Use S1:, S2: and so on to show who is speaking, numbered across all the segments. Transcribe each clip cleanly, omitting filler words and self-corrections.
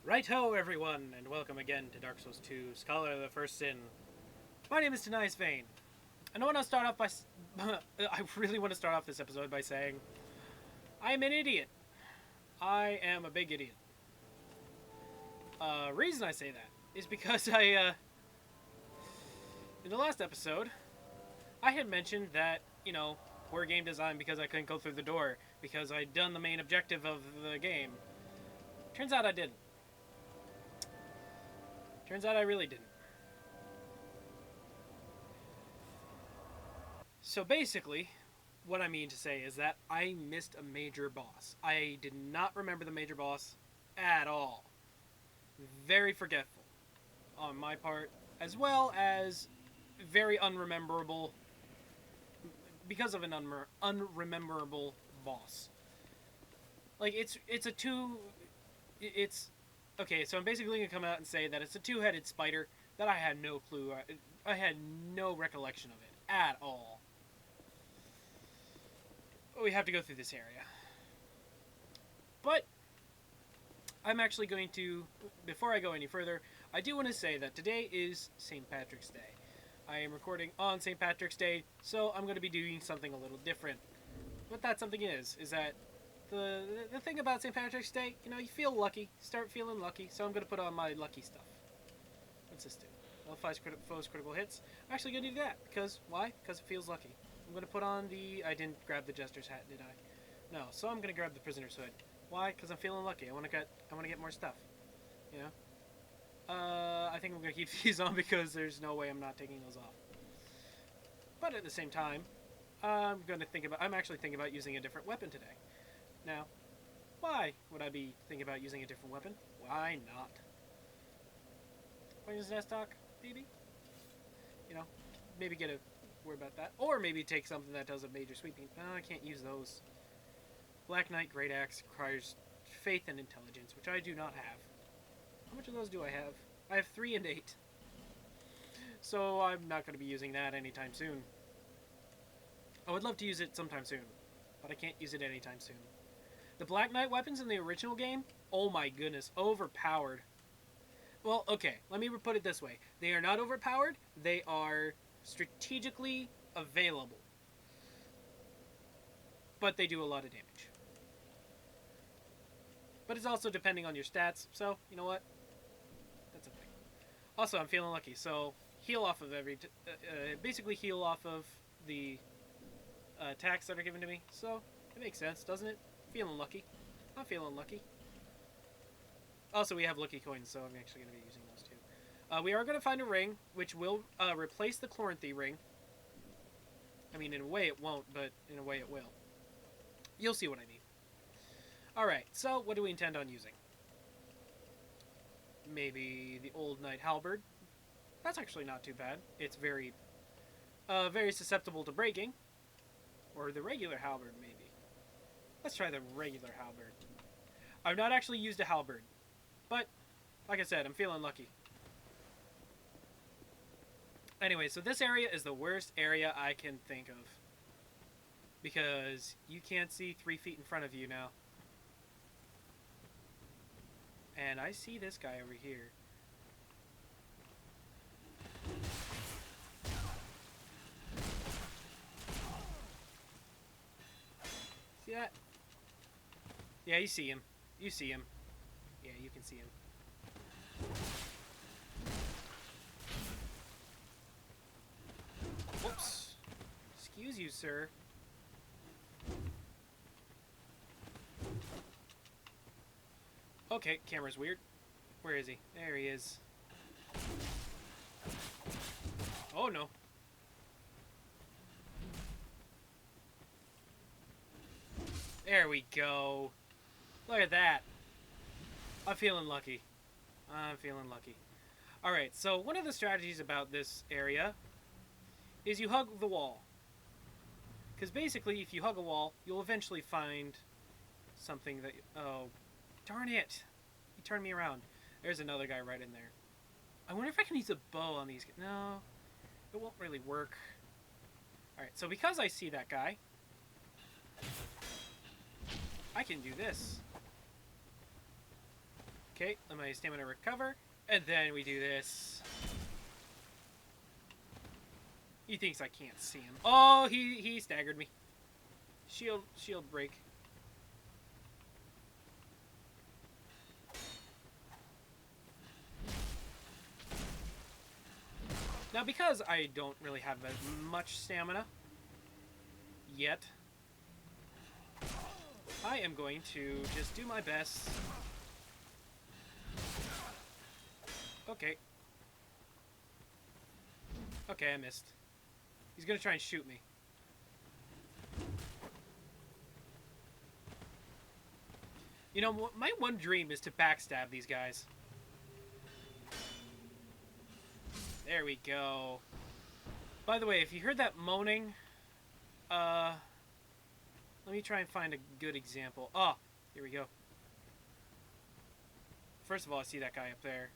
S1: Right-ho, everyone, and welcome again to Dark Souls 2, Scholar of the First Sin. My name is Tynaeus Vane, and I want to start off by... I really want to start off this episode by saying, I'm an idiot. I am a big idiot. Reason I say that is because in the last episode, I had mentioned that, poor game design because I couldn't go through the door, because I'd done the main objective of the game. Turns out I didn't. Turns out I really didn't. So basically, what I mean to say is that I missed a major boss. I did not remember the major boss at all. Very forgetful on my part, as well as very unrememberable because of an unrememberable boss. Like it's a two it's okay, so I'm basically going to come out and say that it's a two-headed spider that I had no clue. I had no recollection of it at all. We have to go through this area. But I'm actually going to, before I go any further, I do want to say that today is St. Patrick's Day. I am recording on St. Patrick's Day, so I'm going to be doing something a little different. What that something is that the thing about St. Patrick's Day, you feel lucky, start feeling lucky, so I'm going to put on my lucky stuff. What's this do? Nullifies foes critical hits. I'm actually going to do that, because, why? Because it feels lucky. I'm going to put on I didn't grab the Jester's hat, did I? No, so I'm going to grab the Prisoner's hood. Why? Because I'm feeling lucky. I want to get more stuff. I think I'm going to keep these on because there's no way I'm not taking those off. But at the same time, I'm actually thinking about using a different weapon today. Now, why would I be thinking about using a different weapon? Why not? Poisonous nest talk, maybe? Maybe get a word about that. Or maybe take something that does a major sweeping. No, I can't use those. Black Knight Great Axe requires faith and intelligence, which I do not have. How much of those do I have? I have 3 and 8. So I'm not going to be using that anytime soon. I would love to use it sometime soon, but I can't use it anytime soon. The Black Knight weapons in the original game, oh my goodness, overpowered. Well, okay, let me put it this way. They are not overpowered, they are strategically available. But they do a lot of damage. But it's also depending on your stats, so, you know what? That's a thing. Also, I'm feeling lucky, so heal off of basically heal off of the attacks that are given to me. So, it makes sense, doesn't it? Feeling lucky. I'm feeling lucky. Also, we have lucky coins, so I'm actually going to be using those too. We are going to find a ring, which will replace the Chloranthy ring. I mean, in a way it won't, but in a way it will. You'll see what I mean. Alright, so what do we intend on using? Maybe the Old Knight Halberd. That's actually not too bad. It's very susceptible to breaking. Or the regular halberd, maybe. Let's try the regular halberd. I've not actually used a halberd. But, like I said, I'm feeling lucky. Anyway, so this area is the worst area I can think of. Because you can't see 3 feet in front of you now. And I see this guy over here. See that? Yeah, you see him. You see him. Yeah, you can see him. Whoops. Excuse you, sir. Okay, camera's weird. Where is he? There he is. Oh, no. There we go. Look at that. I'm feeling lucky. I'm feeling lucky. Alright, so one of the strategies about this area is you hug the wall. Because basically, if you hug a wall, you'll eventually find something that... Oh, darn it. He turned me around. There's another guy right in there. I wonder if I can use a bow on these... No, it won't really work. Alright, so because I see that guy, I can do this. Okay, let my stamina recover, and then we do this. He thinks I can't see him. Oh, he staggered me. Shield break. Now, because I don't really have as much stamina yet, I am going to just do my best. Okay. Okay, I missed. He's gonna try and shoot me. You know, my one dream is to backstab these guys. There we go. By the way, if you heard that moaning, let me try and find a good example. Oh, here we go. First of all, I see that guy up there.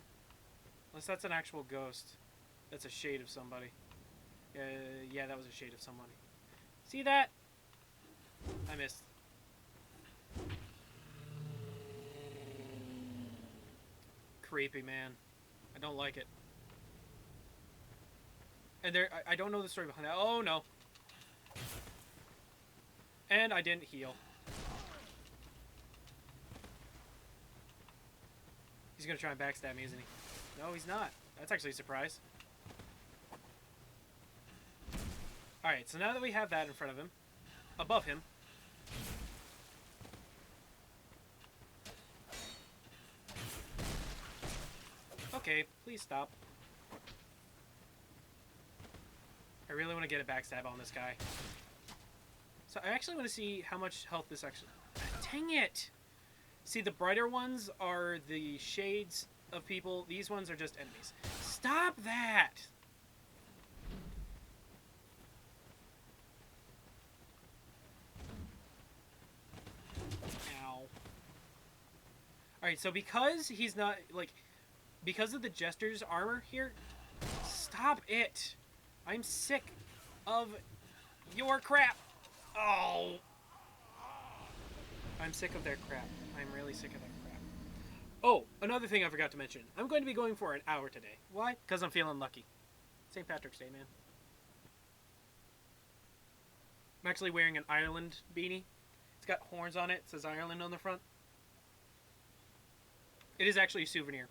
S1: Unless that's an actual ghost. That's a shade of somebody. Yeah, that was a shade of somebody. See that? I missed. Creepy, man. I don't like it. And I don't know the story behind that. Oh, no. And I didn't heal. He's gonna try and backstab me, isn't he? No, he's not. That's actually a surprise. Alright, so now that we have that in front of him, above him, okay, please stop. I really want to get a backstab on this guy. So I actually want to see how much health this actually... Dang it! See, the brighter ones are the shades of people. These ones are just enemies. Stop that! Ow. Alright, so because he's not, like... Because of the Jester's armor here, stop it! I'm sick of your crap! Oh! I'm sick of their crap. I'm really sick of their crap. Oh, another thing I forgot to mention. I'm going to be going for an hour today. Why? Because I'm feeling lucky. St. Patrick's Day, man. I'm actually wearing an Ireland beanie. It's got horns on it. It says Ireland on the front. It is actually a souvenir.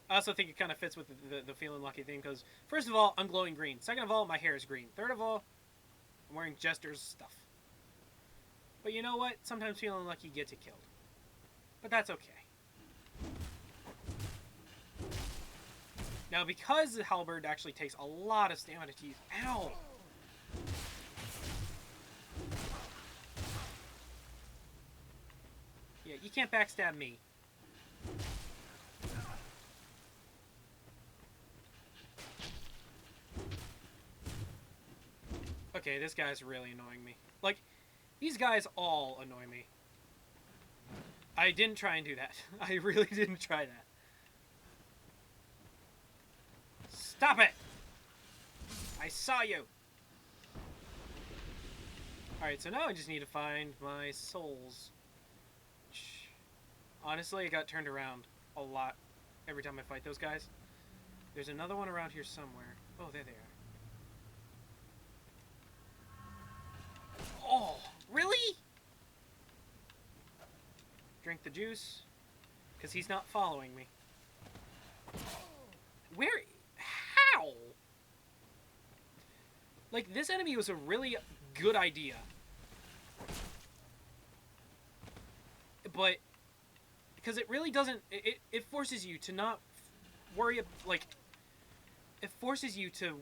S1: I also think it kind of fits with the feeling lucky thing because, first of all, I'm glowing green. Second of all, my hair is green. Third of all, I'm wearing Jester's stuff. But you know what? Sometimes feeling lucky gets you killed. But that's okay. Now, because the halberd actually takes a lot of stamina to use... Ow! Yeah, you can't backstab me. Okay, this guy's really annoying me. Like, these guys all annoy me. I didn't try and do that. I really didn't try that. Stop it! I saw you! Alright, so now I just need to find my souls. Honestly, it got turned around a lot every time I fight those guys. There's another one around here somewhere. Oh, there they are. Oh, really? Drink the juice. Because he's not following me. Where? How? Like, this enemy was a really good idea. But, because it really doesn't, it forces you to not worry, like, it forces you to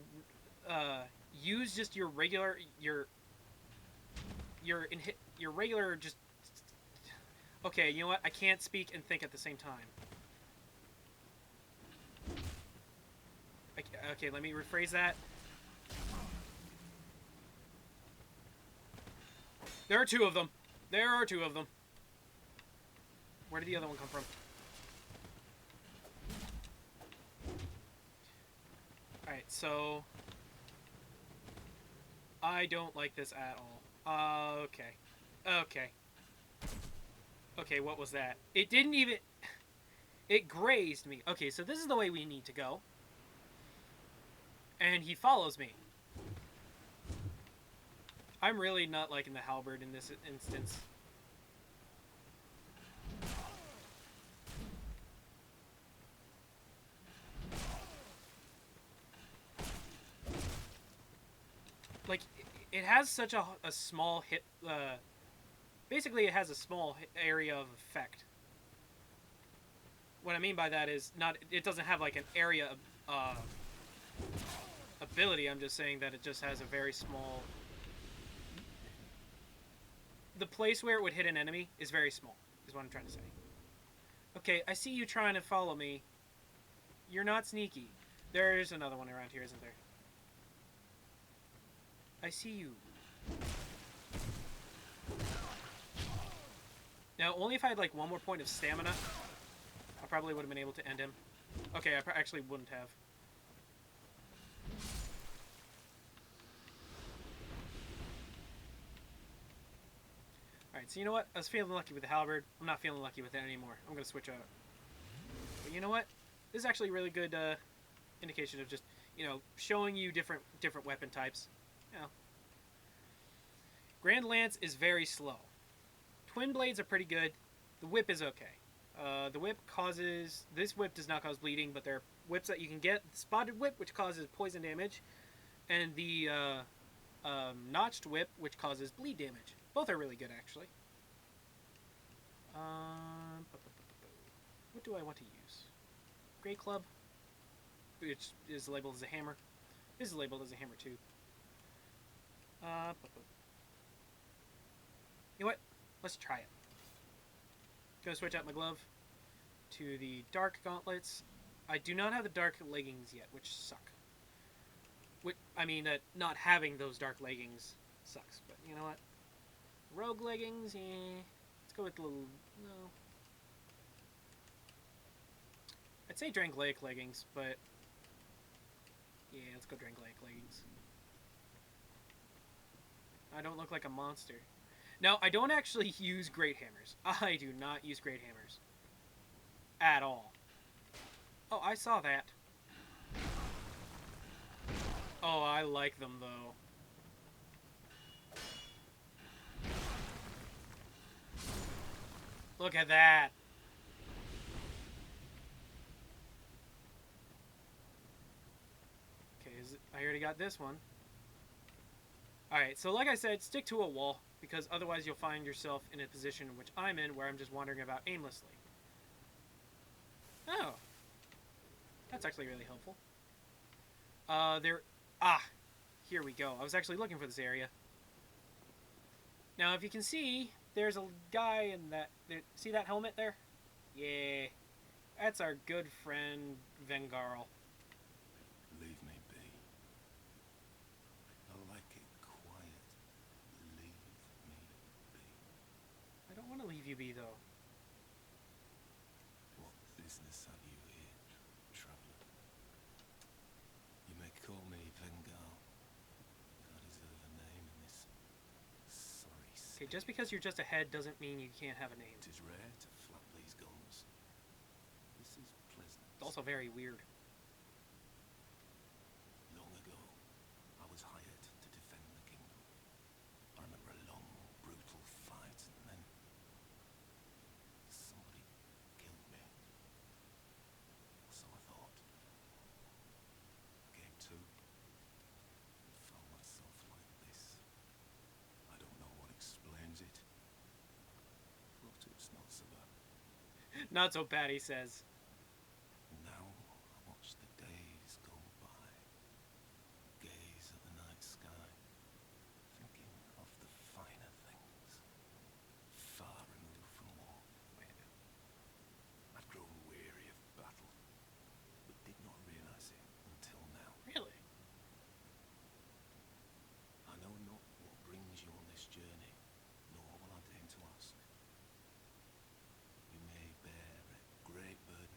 S1: use just your regular, your regular just... Okay, you know what? I can't speak and think at the same time. Okay, let me rephrase that. There are two of them. There are two of them. Where did the other one come from? Alright, so... I don't like this at all. Okay. Okay. Okay, what was that? It didn't even... It grazed me. Okay, so this is the way we need to go. And he follows me. I'm really not liking the halberd in this instance. Like, it has such a small hit... basically, it has a small area of effect. What I mean by that is not... It doesn't have, like, an area ability. I'm just saying that it just has a very small... The place where it would hit an enemy is very small, is what I'm trying to say. Okay, I see you trying to follow me. You're not sneaky. There's another one around here, isn't there? I see you. Now, only if I had, like, one more point of stamina, I probably would have been able to end him. Okay, I actually wouldn't have. Alright, so you know what? I was feeling lucky with the halberd. I'm not feeling lucky with it anymore. I'm going to switch out. But you know what? This is actually a really good indication of just, you know, showing you different weapon types. You know. Grand Lance is very slow. Twin Blades are pretty good. The whip is okay. The whip causes... This whip does not cause bleeding, but there are whips that you can get. The Spotted Whip, which causes poison damage. And the Notched Whip, which causes bleed damage. Both are really good, actually. What do I want to use? Great Club, which is labeled as a hammer. This is labeled as a hammer, too. You know what? Let's try it. Gonna switch out my glove to the dark gauntlets. I do not have the dark leggings yet, which suck. I mean, not having those dark leggings sucks, but you know what? Rogue leggings, yeah. Let's go with the little... No. I'd say Drangleic leggings, but... Yeah, let's go Drangleic leggings. I don't look like a monster. Now, I don't actually use great hammers. I do not use great hammers. At all. Oh, I saw that. Oh, I like them, though. Look at that. Okay, I already got this one. Alright, so like I said, stick to a wall, because otherwise you'll find yourself in a position in which I'm in, where I'm just wandering about aimlessly. Oh. That's actually really helpful. Here we go. I was actually looking for this area. Now, if you can see, there's a guy in that... See that helmet there? Yeah. That's our good friend, Vengarl.
S2: Leave me be. I like it quiet. Leave me be.
S1: I don't want to leave you be, though.
S2: What business have you here, traveller? You may call me Vengarl. I deserve a name in this sorry city.
S1: Okay, just because you're just a head doesn't mean you can't have a name.
S2: It is rare to flap these guns. This is pleasant.
S1: It's also very weird.
S2: Long ago, I was hired to defend the kingdom. I remember a long, brutal fight, and then somebody killed me. So I thought. I came to and found myself like this. I don't know what explains it, but it's not so bad.
S1: Not so bad, he says.
S2: Now I watch the days go by, gaze at the night sky, thinking of the finer things, far removed from war. I've grown weary of battle, but did not realize it until now.
S1: Really?
S2: I know not what brings you on this journey, nor will I deign to ask. You may bear a great burden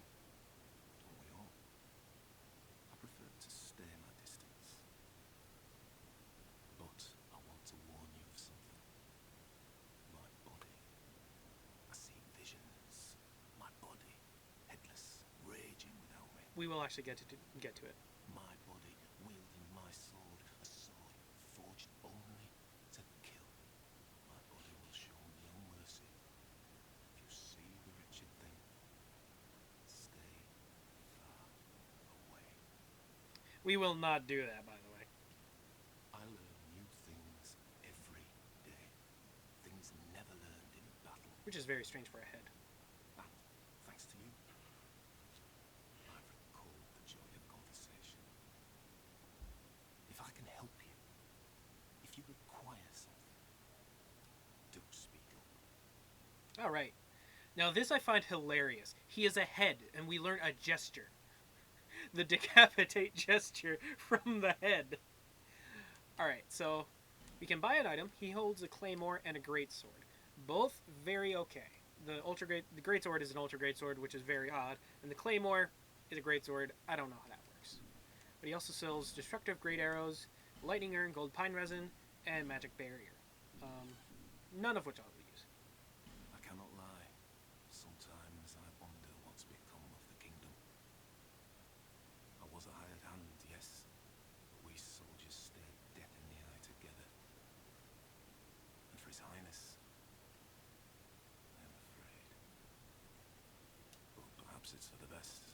S1: we will actually get to it.
S2: My body wielding my sword, a sword forged only to kill. My body will show no mercy. If you see the wretched thing, stay far away.
S1: We will not do that, by the way.
S2: I learn new things every day. Things never learned in battle.
S1: Which is very strange for a head.
S2: And thanks to you, I've recalled the joy of conversation. If I can help you, if you require something, do speak up.
S1: All right. Now this I find hilarious. He is a head, and we learn a gesture. The decapitate gesture from the head. Alright, so we can buy an item. He holds a claymore and a greatsword. Both very okay. The greatsword is an ultra greatsword, which is very odd, and the claymore is a greatsword. I don't know how that works. But he also sells destructive great arrows, lightning urn, gold pine resin, and magic barrier. None of which I will use.
S2: I cannot lie. Sometimes I wonder what's become of the kingdom. I was a hired hand, yes, but we soldiers stared death in the eye together. And for His Highness, I am afraid. But perhaps it's for the best.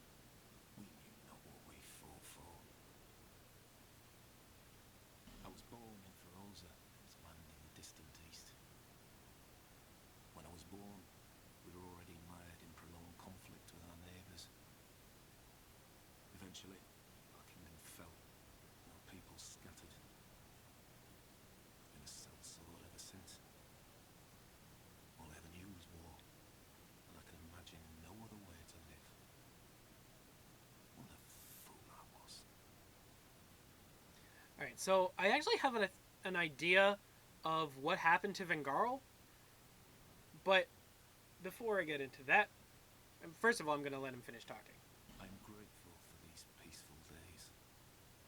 S2: We knew not what we fought for. I was born in Feroza, a land in the distant east. When I was born, we were already mired in prolonged conflict with our neighbours. Eventually, our kingdom fell, and our people scattered. I've been a sellsword ever since. All I ever knew was war, and I can imagine no other way to live. What a fool I was.
S1: Alright, so I actually have an idea of what happened to Vengarl. But before I get into that, first of all, I'm going to let him finish talking.
S2: I am grateful for these peaceful days,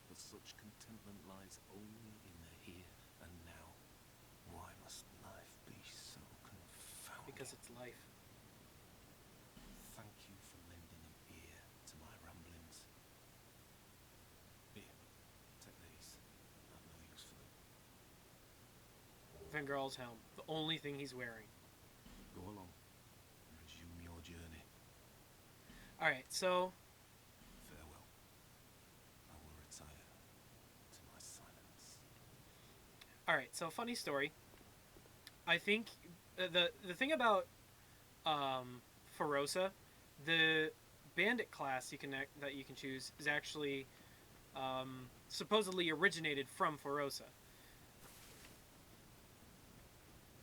S2: but such contentment lies only in the here and now. Why must life be so confounding?
S1: Because it's life.
S2: Thank you for lending an ear to my ramblings. Here, take these. I've no use for them.
S1: Vengarl's helm, the only thing he's wearing.
S2: Go along and resume your journey.
S1: Alright, so
S2: Farewell. I will retire to my silence.
S1: alright, so funny story. I think the thing about Feroza, the bandit class that you can choose is actually supposedly originated from Feroza.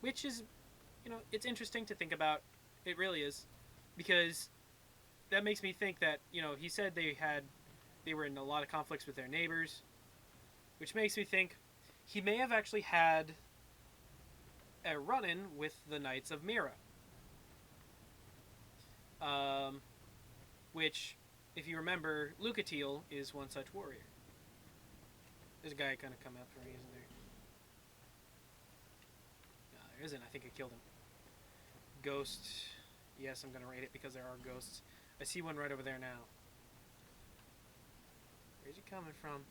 S1: Which is, it's interesting to think about. It really is, because that makes me think that, he said they were in a lot of conflicts with their neighbors, which makes me think he may have actually had a run-in with the Knights of Mira. Which, if you remember, Lucatiel is one such warrior. There's a guy gonna come after me, isn't there? No, there isn't. I think I killed him. Ghost. Yes, I'm gonna raid it because there are ghosts. I see one right over there now. Where's he coming from?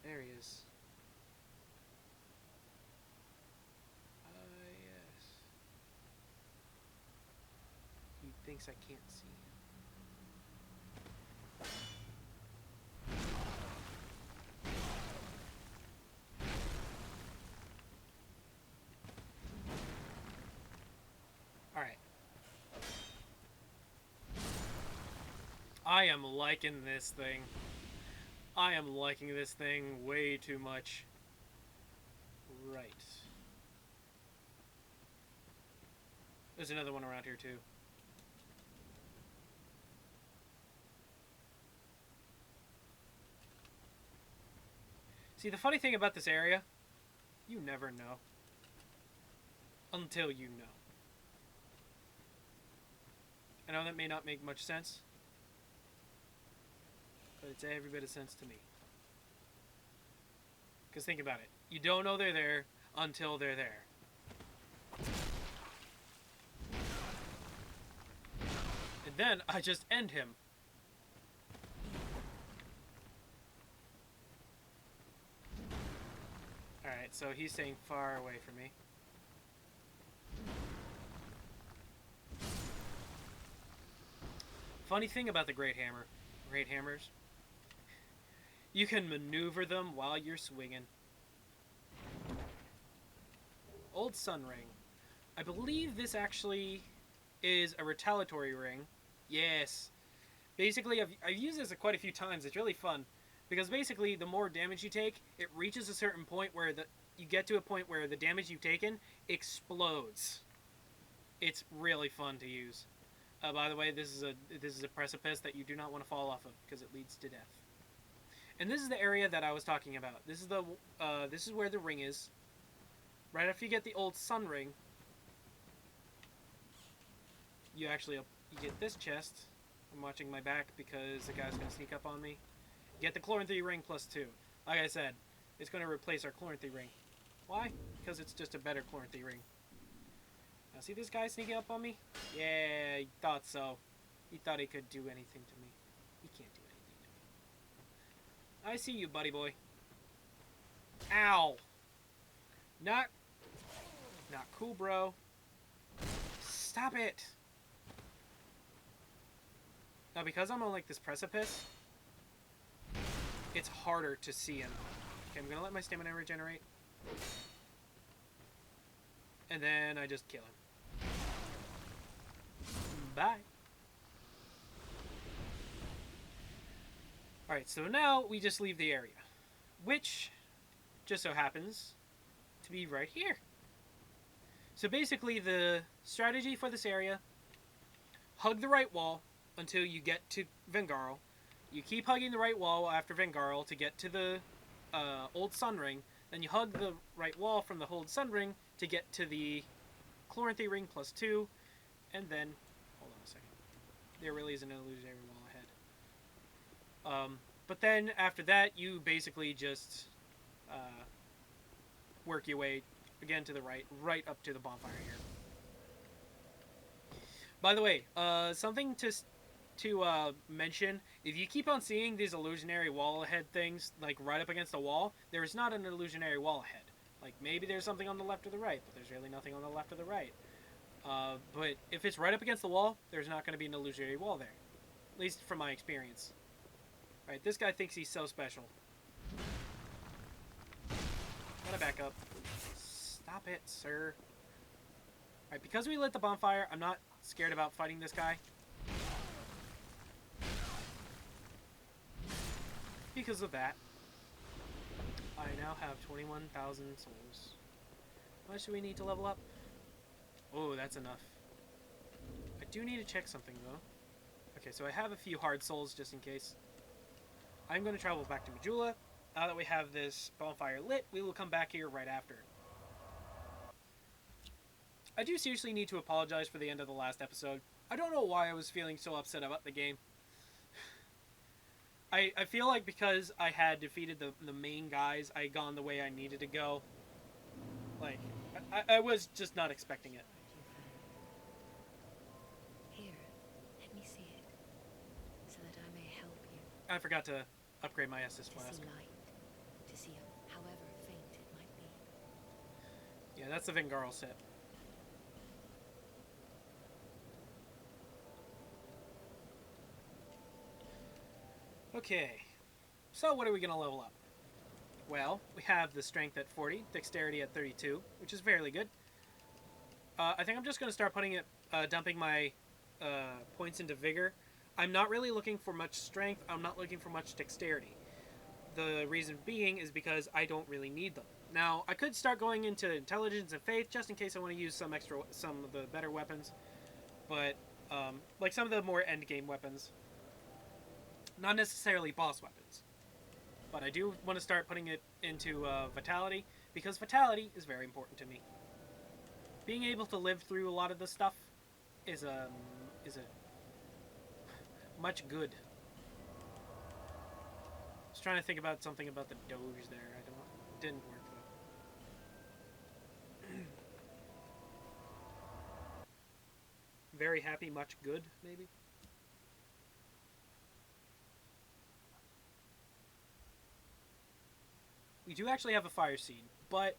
S1: There he is. Yes. He thinks I can't see him. Alright. I am liking this thing. I am liking this thing way too much. Right. There's another one around here too. See, the funny thing about this area, you never know. Until you know. I know that may not make much sense, but it's every bit of sense to me. Because think about it. You don't know they're there until they're there. And then I just end him. Alright, so he's staying far away from me. Funny thing about the Great Hammers, you can maneuver them while you're swinging. Old Sun Ring. I believe this actually is a retaliatory ring. Yes. Basically, I've used this quite a few times. It's really fun. Because basically, the more damage you take, it reaches a certain point where you get to a point where the damage you've taken explodes. It's really fun to use. By the way, this is a precipice that you do not want to fall off of because it leads to death. And this is the area that I was talking about. This is where the ring is. Right after you get the old sun ring, you get this chest. I'm watching my back because the guy's gonna sneak up on me. Get the Chloranthy ring +2. Like I said, it's gonna replace our Chloranthy ring. Why? Because it's just a better Chloranthy ring. Now see this guy sneaking up on me? Yeah, he thought so. He thought he could do anything to me. He can't do anything to me. I see you, buddy boy. Ow! Not cool, bro. Stop it! Now, because I'm on, like, this precipice, it's harder to see him. Okay, I'm gonna let my stamina regenerate. And then I just kill him. Bye. Alright, so now we just leave the area. Which just so happens to be right here. So basically the strategy for this area, hug the right wall until you get to Vengarl. You keep hugging the right wall after Vengarl to get to the old sun ring. Then you hug the right wall from the old sun ring to get to the Chloranthy ring +2. And then, hold on a second. There really is an illusionary wall ahead. But then after that, you basically just work your way again to the right up to the bonfire here. By the way, something to mention, if you keep on seeing these illusionary wall ahead things, like right up against the wall, there is not an illusionary wall ahead. Like, maybe there's something on the left or the right, but there's really nothing on the left or the right. But if it's right up against the wall, there's not going to be an illusionary wall there. At least from my experience. Alright, this guy thinks he's so special. Gotta back up. Stop it, sir. Alright, because we lit the bonfire, I'm not scared about fighting this guy. Because of that, I now have 21,000 souls. How much do we need to level up? Oh, that's enough. I do need to check something, though. Okay, so I have a few hard souls just in case. I'm going to travel back to Majula. Now that we have this bonfire lit, we will come back here right after. I do seriously need to apologize for the end of the last episode. I don't know why I was feeling so upset about the game. I feel like because I had defeated the main guys, I had gone the way I needed to go. Like, I was just not expecting it.
S3: Here, let me see it, so that I may help you.
S1: I forgot to upgrade my Estus
S3: To
S1: flask.
S3: see light, to see however faint it might be.
S1: Yeah, that's the Vengarl set. Okay, so what are we going to level up? Well, we have the strength at 40, dexterity at 32, which is fairly good. I think I'm just going to start dumping my points into vigor. I'm not really looking for much strength. I'm not looking for much dexterity. The reason being is because I don't really need them. Now, I could start going into intelligence and faith just in case I want to use some of the better weapons, but like some of the more end game weapons. Not necessarily boss weapons. But I do want to start putting it into Vitality, because Vitality is very important to me. Being able to live through a lot of this stuff is a much good. I was trying to think about something about the Doge there. Didn't work though. Very happy, much good, maybe? We do actually have a fire seed, but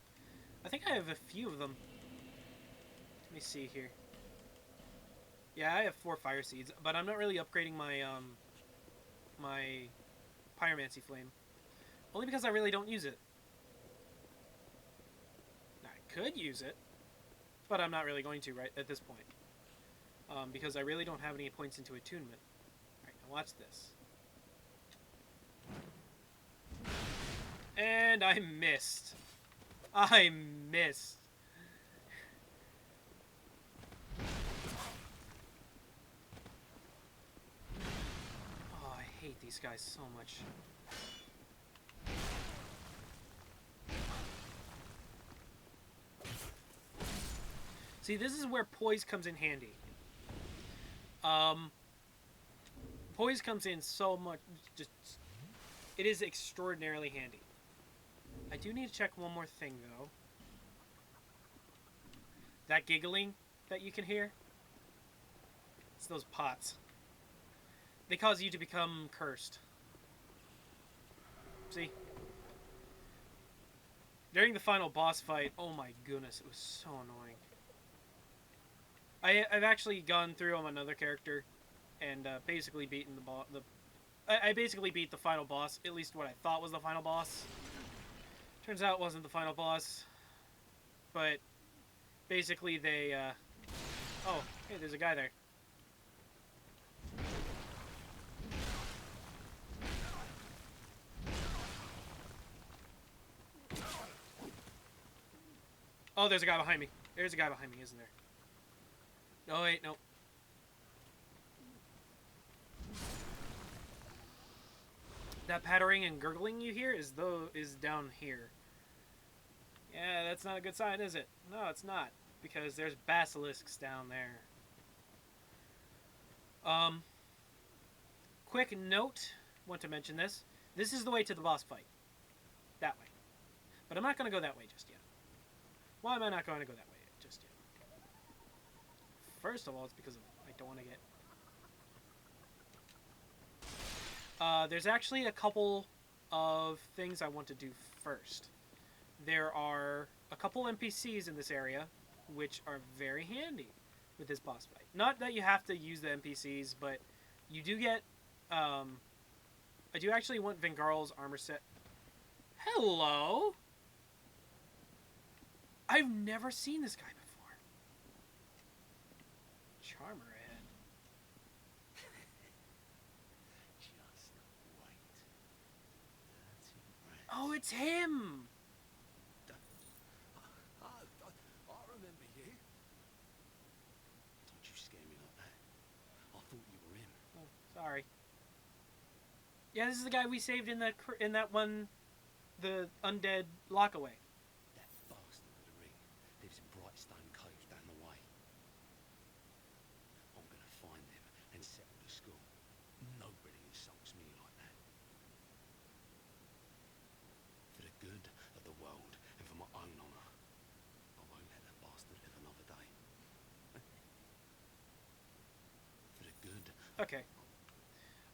S1: I think I have a few of them. Let me see here. Yeah, I have 4 fire seeds, but I'm not really upgrading my my pyromancy flame. Only because I really don't use it. Now, I could use it, but I'm not really going to right at this point. Because I really don't have any points into attunement. Alright, now watch this. And I missed. I missed. Oh, I hate these guys so much. See, this is where poise comes in handy. Poise comes in so much. Just, it is extraordinarily handy. I do need to check one more thing, though. That giggling that you can hear, it's those pots. They cause you to become cursed. See? During the final boss fight, oh my goodness, it was so annoying. I've actually gone through on another character and basically beaten I basically beat the final boss, at least what I thought was the final boss. Turns out it wasn't the final boss. But basically they oh, hey, there's a guy there. Oh, there's a guy behind me. There's a guy behind me, isn't there? Oh, wait, no. That pattering and gurgling you hear is down here. Yeah, that's not a good sign, is it? No, it's not. Because there's basilisks down there. Quick note. Want to mention this. This is the way to the boss fight. That way. But I'm not going to go that way just yet. Why am I not going to go that way just yet? First of all, it's because I don't want to get... there's actually a couple of things I want to do first. There are a couple NPCs in this area, which are very handy with this boss fight. Not that you have to use the NPCs, but you do get... I do actually want Vengarl's armor set. Hello? I've never seen this guy before. Charmer ahead.
S2: Just wait. 30
S1: Oh, it's him!
S2: I remember you. Don't you scare me like that. I thought you were him.
S1: Oh, sorry. Yeah, this is the guy we saved in that one, the undead lockaway.
S2: That bastard with the ring lives in Brightstone Cove down the way. I'm gonna find them and settle the score. Nobody insults me like that. For the good of the world and for my own honour, I won't let that bastard live another day. For the good.
S1: Okay.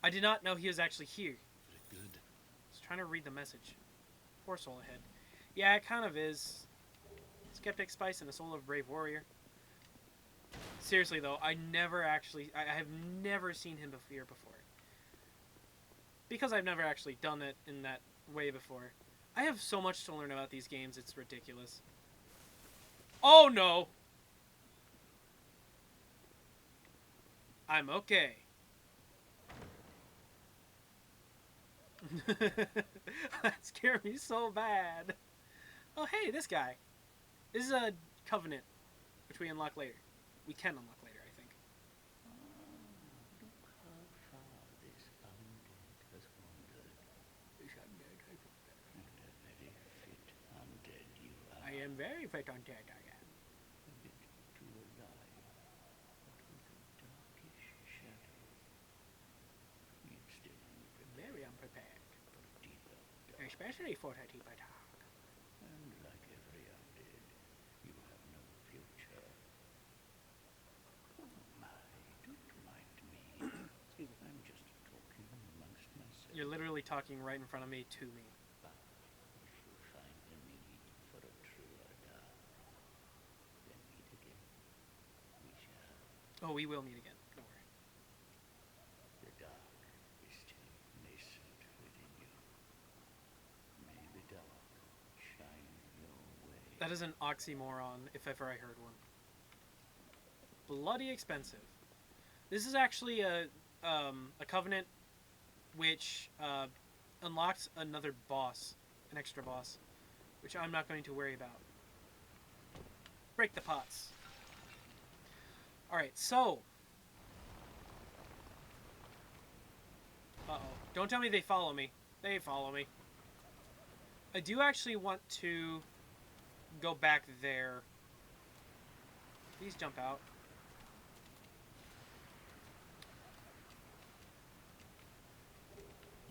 S1: I did not know he was actually here.
S2: For the good.
S1: I was trying to read the message. Poor soul ahead. Yeah, it kind of is. Skeptic Spice and a Soul of Brave Warrior. Seriously though, I have never seen him here before. Because I've never actually done it in that way before. I have so much to learn about these games, it's ridiculous. Oh no! I'm okay. That scared me so bad. Oh hey, this guy. This is a covenant, which we unlock later. We can unlock later, I think.
S2: Look how far this undead has wandered.
S1: This undead has wandered.
S2: And a very fit undead you are.
S1: I am very fit undead, I am.
S2: A bit too alive, but with a darkish shadow. You'd still unprepared.
S1: Very unprepared.
S2: For a deeper dark.
S1: Especially for a deeper dark.
S2: And like every undead, you have no future. Oh my, don't mind me.
S1: Excuse me.
S2: I'm just talking amongst myself.
S1: You're literally talking right in front of me to me.
S2: But if you
S1: Oh, we will meet again. Don't worry.
S4: The dark is still nascent within you. May the dark shine your way.
S1: That is an oxymoron, if ever I heard one. Bloody expensive. This is actually a covenant which unlocks another boss, an extra boss, which I'm not going to worry about. Break the pots. Alright, so. Uh-oh. Don't tell me they follow me. They follow me. I do actually want to go back there. Please jump out.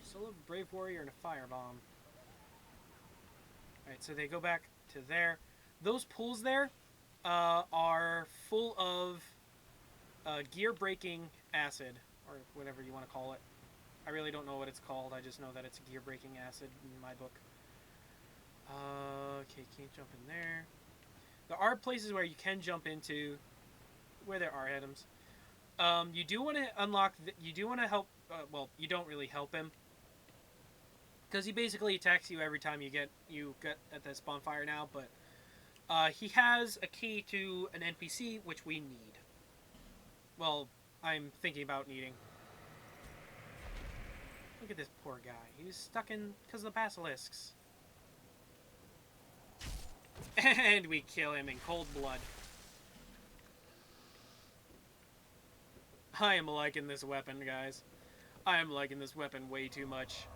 S1: Still a brave warrior and a firebomb. Alright, so they go back to there. Those pools there are full of gear breaking acid, or whatever you want to call it. I really don't know what it's called. I just know that it's gear breaking acid in my book. Okay, can't jump in there. There are places where you can jump into, where there are items. You do want to unlock. You do want to help. Well, you don't really help him, because he basically attacks you every time you get at this bonfire now. But he has a key to an NPC which we need. Well, I'm thinking about needing. Look at this poor guy. He's stuck in because of the basilisks. And we kill him in cold blood. I am liking this weapon, guys. I am liking this weapon way too much.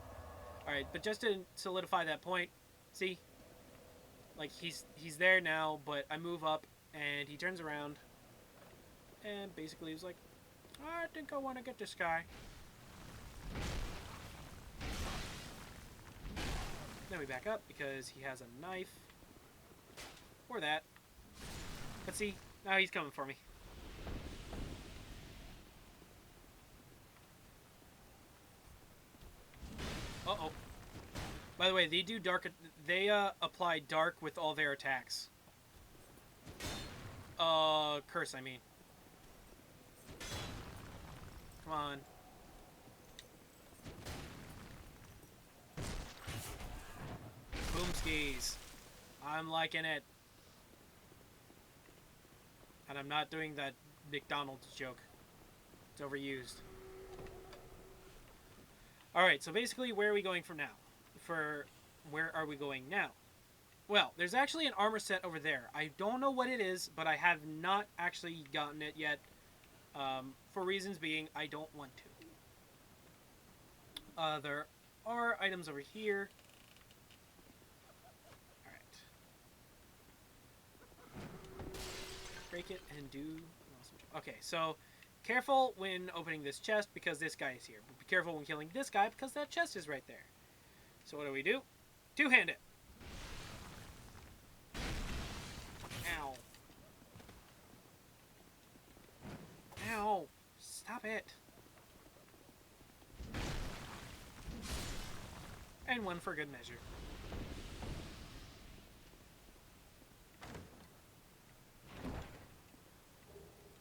S1: Alright, but just to solidify that point, see? Like, he's there now, but I move up, and he turns around, and basically he's like, I think I want to get this guy. Then we back up, because he has a knife. Or that. But see, now he's coming for me. Uh-oh. By the way, they do dark. They apply dark with all their attacks. Curse, I mean. Come on. Boomskis. I'm liking it. And I'm not doing that McDonald's joke. It's overused. Alright, so basically, where are we going from now? Where are we going now? Well, there's actually an armor set over there. I don't know what it is, but I have not actually gotten it yet. For reasons being, I don't want to. There are items over here. Break it and do awesome. Okay, so careful when opening this chest because this guy is here. But be careful when killing this guy because that chest is right there. So what do? Two-hand it. Ow. Ow. Stop it. And one for good measure.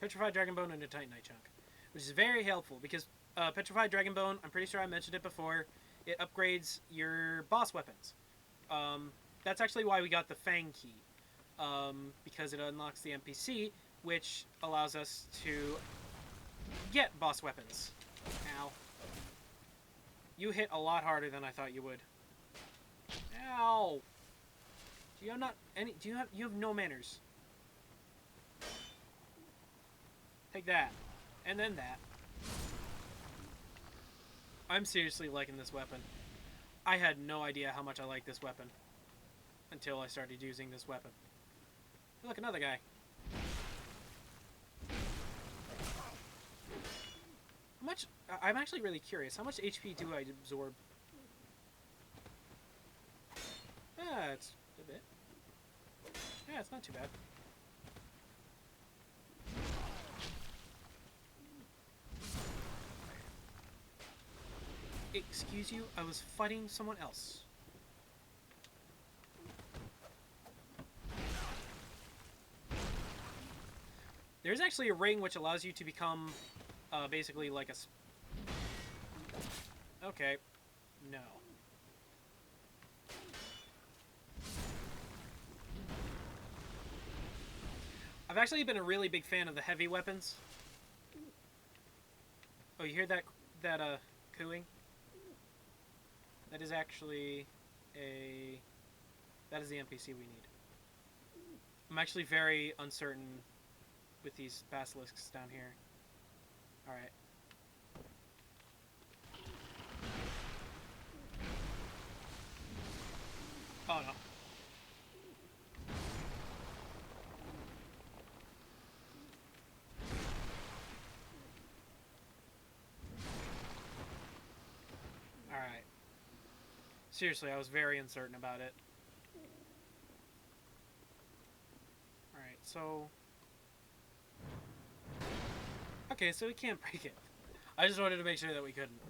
S1: Petrified Dragon Bone and a Titanite chunk, which is very helpful because Petrified Dragon Bone, I'm pretty sure I mentioned it before, it upgrades your boss weapons. That's actually why we got the Fang key, because it unlocks the NPC, which allows us to get boss weapons. Ow. You hit a lot harder than I thought you would. Ow. Do you have not any? Do you have no manners? Take that. And then that. I'm seriously liking this weapon. I had no idea how much I like this weapon until I started using this weapon. Look, another guy. How much... I'm actually really curious. How much HP do I absorb? Ah, it's a bit. Yeah, it's not too bad. Excuse you, I was fighting someone else. There's actually a ring which allows you to become basically like a... Okay. No. I've actually been a really big fan of the heavy weapons. Oh, you hear that cooing? That is actually that is the NPC we need. I'm actually very uncertain with these basilisks down here. Alright. Oh no. Alright. Seriously, I was very uncertain about it. Alright, so... Okay, so we can't break it. I just wanted to make sure that we couldn't.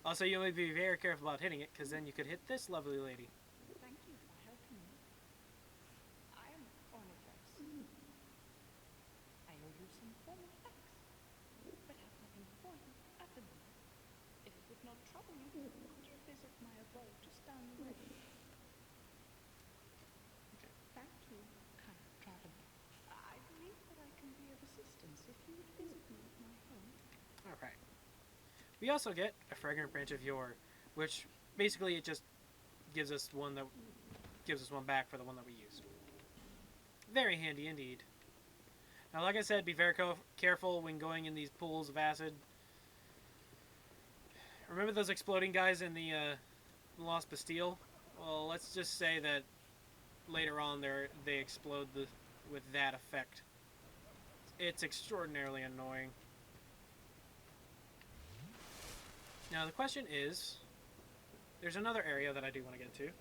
S1: Also, you might be very careful about hitting it, because then you could hit this lovely lady.
S5: Thank you for helping me. I am Ornithrex. I owe you some form of thanks, but have nothing for you at the moment. If it would not trouble you, could you visit my abode just down the road?
S1: Okay.
S5: Thank you, kind traveler. I believe that I can be of assistance if you would visit me at my home.
S1: Alright. We also get a fragrant branch of yore, which basically it just gives us one back for the one that we used. Very handy indeed. Now, like I said, be very careful when going in these pools of acid. Remember those exploding guys in the Lost Bastille? Well, let's just say that later on they explode with that effect. It's extraordinarily annoying. Now the question is, there's another area that I do want to get to,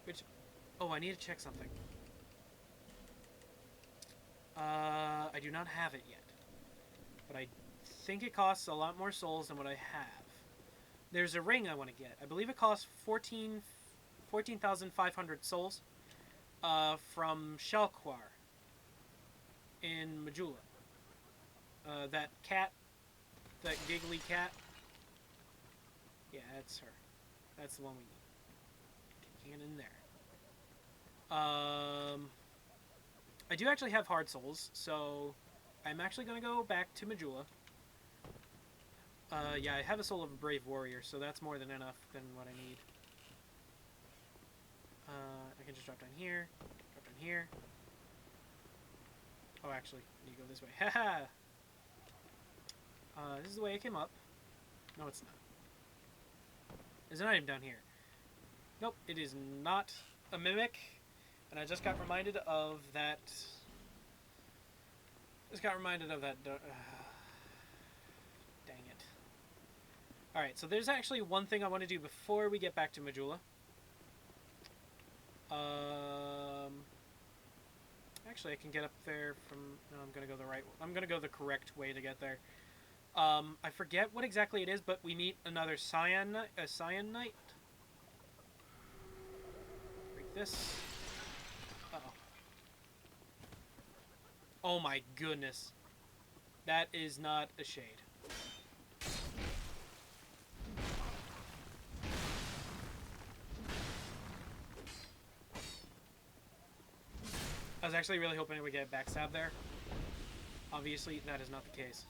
S1: which, oh, I need to check something. I do not have it yet, but I think it costs a lot more souls than what I have. There's a ring I want to get. I believe it costs 14,500 souls from Shalquar in Majula. That cat, that giggly cat. Yeah, that's her. That's the one we need. Taking it in there. I do actually have hard souls, so I'm actually going to go back to Majula. Yeah, I have a soul of a brave warrior, so that's more than enough than what I need. I can just drop down here, drop down here. Oh, actually, I need to go this way. Haha! This is the way I came up. No, it's not. There's an item down here. Nope, it is not a mimic. And I just got reminded of that... Dang it. Alright, so there's actually one thing I want to do before we get back to Majula. Actually, I can get up there from... No, I'm going to go the right... I'm going to go the correct way to get there. I forget what exactly it is, but we meet another Cyan Knight. Break this. Uh-oh. Oh my goodness. That is not a shade. I was actually really hoping we would get backstab there. Obviously, that is not the case.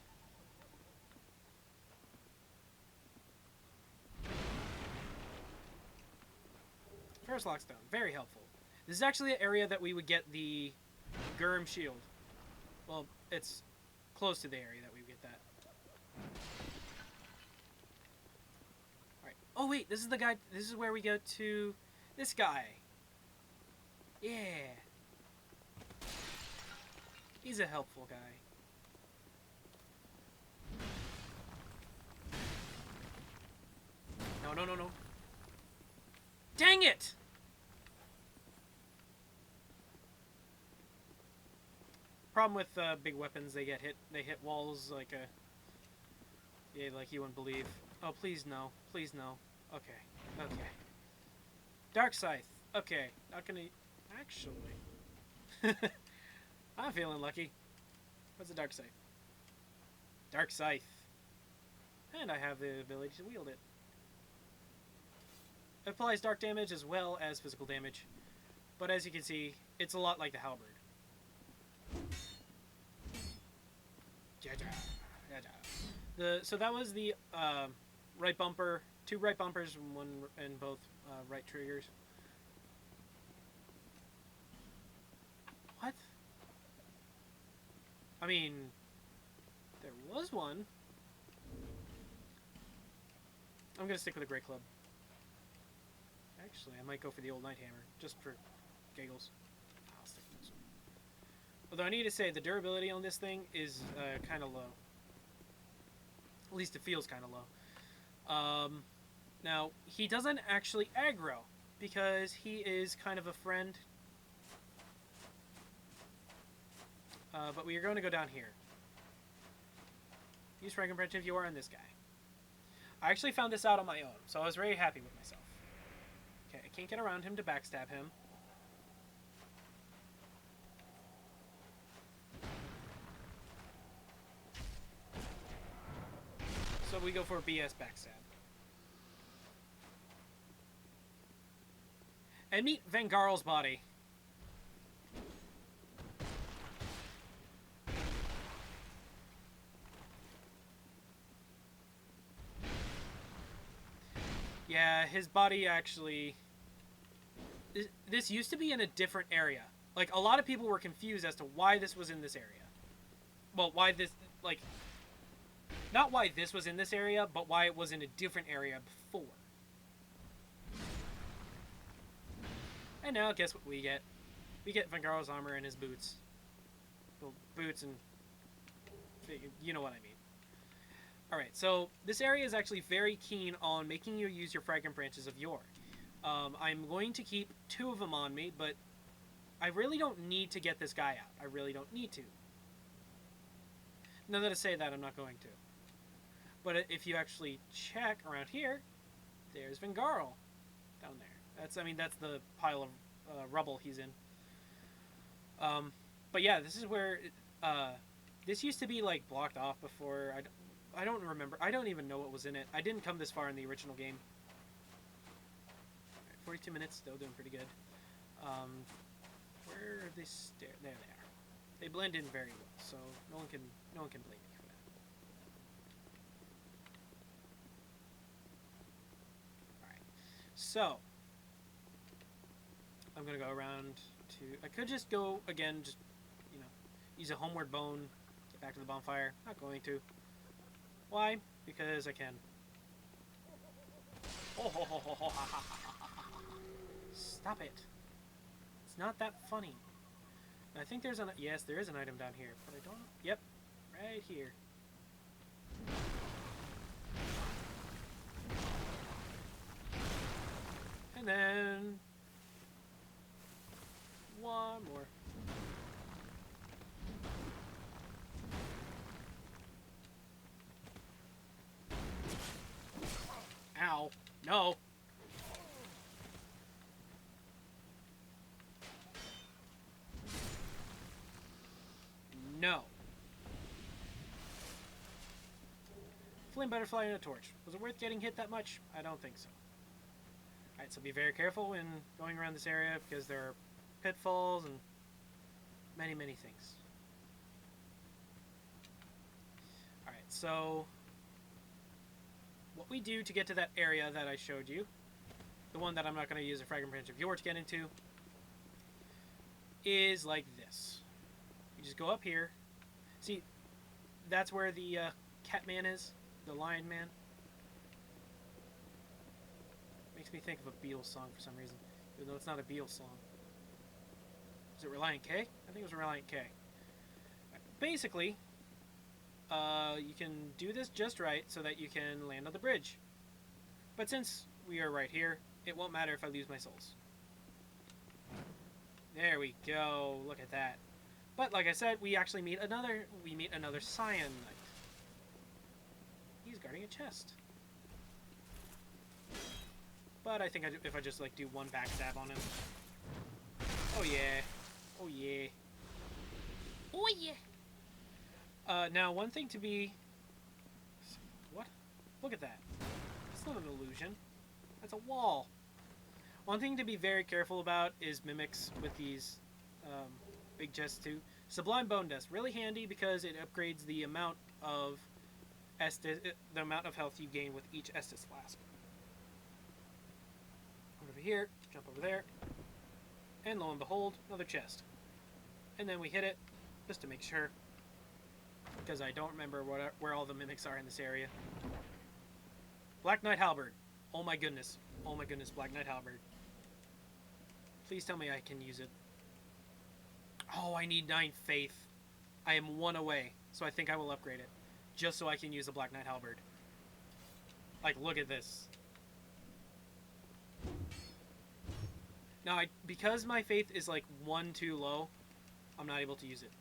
S1: Ferris Lockstone, very helpful. This is actually the area that we would get the Gurm shield. Well, it's close to the area that we would get that. Alright. Oh wait, this is the guy, this is where we go to this guy. Yeah. He's a helpful guy. No, no, no, no. Dang it! Problem with big weapons, they hit walls like a... Yeah, like you wouldn't believe. Oh, please no. Please no. Okay. Okay. Dark Scythe. Okay. Not gonna... Actually... I'm feeling lucky. What's a dark scythe? Dark scythe. And I have the ability to wield it. It applies dark damage as well as physical damage. But as you can see, it's a lot like the halberd. So that was the right bumper, 2 right bumpers and 1 and both right triggers. What? I mean, there was one. I'm gonna stick with a great club. Actually, I might go for the old Night Hammer, just for giggles. I'll stick with this one. Although I need to say, the durability on this thing is kind of low. At least it feels kind of low. Now, he doesn't actually aggro, because he is kind of a friend. But we are going to go down here. Use Fragment Branch if you are on this guy. I actually found this out on my own, so I was very happy with myself. Okay, I can't get around him to backstab him. So we go for a BS backstab. And meet Vangarl's body. Yeah, his body actually... This used to be in a different area. Like, a lot of people were confused as to why this was in this area. Well, why this... Like... Not why this was in this area, but why it was in a different area before. And now, guess what we get? We get Vangarl's armor and his boots. Well, boots and... You know what I mean. Alright, so this area is actually very keen on making you use your Fragrant Branches of Yore. I'm going to keep 2 of them on me, but I really don't need to get this guy out. I really don't need to. Now that I say that, I'm not going to. But if you actually check around here, there's Vangarl down there. That's the pile of rubble he's in. But yeah, this is where... this used to be, like, blocked off before. I don't remember. I don't even know what was in it. I didn't come this far in the original game. Right, 42 minutes, still doing pretty good. Where are they? There they are. They blend in very well, so no one can blame me for that. All right. So I'm gonna go around to. I could just go again, just use a homeward bone, get back to the bonfire. Not going to. Why? Because I can. Stop it. It's not that funny. I think there's yes, there is an item down here, but I don't... Yep, right here. And then... one more. Ow. No. No. Flame butterfly and a torch. Was it worth getting hit that much? I don't think so. Alright, so be very careful when going around this area because there are pitfalls and many, many things. Alright, so what we do to get to that area that I showed you, the one that I'm not going to use a Fragrant Branch of Yore to get into, is like this. You just go up here. See, that's where the cat man is, the lion man. Makes me think of a Beatles song for some reason, even though it's not a Beatles song. Is it Reliant K? I think it was Reliant K. Basically, you can do this just right so that you can land on the bridge. But since we are right here, it won't matter if I lose my souls. There we go. Look at that. But like I said, we actually meet another Scion Knight. He's guarding a chest. But I think if I just like do one backstab on him. Oh yeah. Oh yeah. Oh yeah. Now, one thing to be... What? Look at that. That's not an illusion. That's a wall. One thing to be very careful about is mimics with these big chests too. Sublime Bone Dust. Really handy because it upgrades the amount of health you gain with each Estus Flask. Over here, jump over there, and lo and behold, another chest. And then we hit it, just to make sure, because I don't remember where all the mimics are in this area. Black Knight Halberd. Oh my goodness. Oh my goodness, Black Knight Halberd. Please tell me I can use it. Oh, I need 9 faith. I am 1 away, so I think I will upgrade it. Just so I can use the Black Knight Halberd. Like, look at this. Now, because my faith is like 1 too low, I'm not able to use it.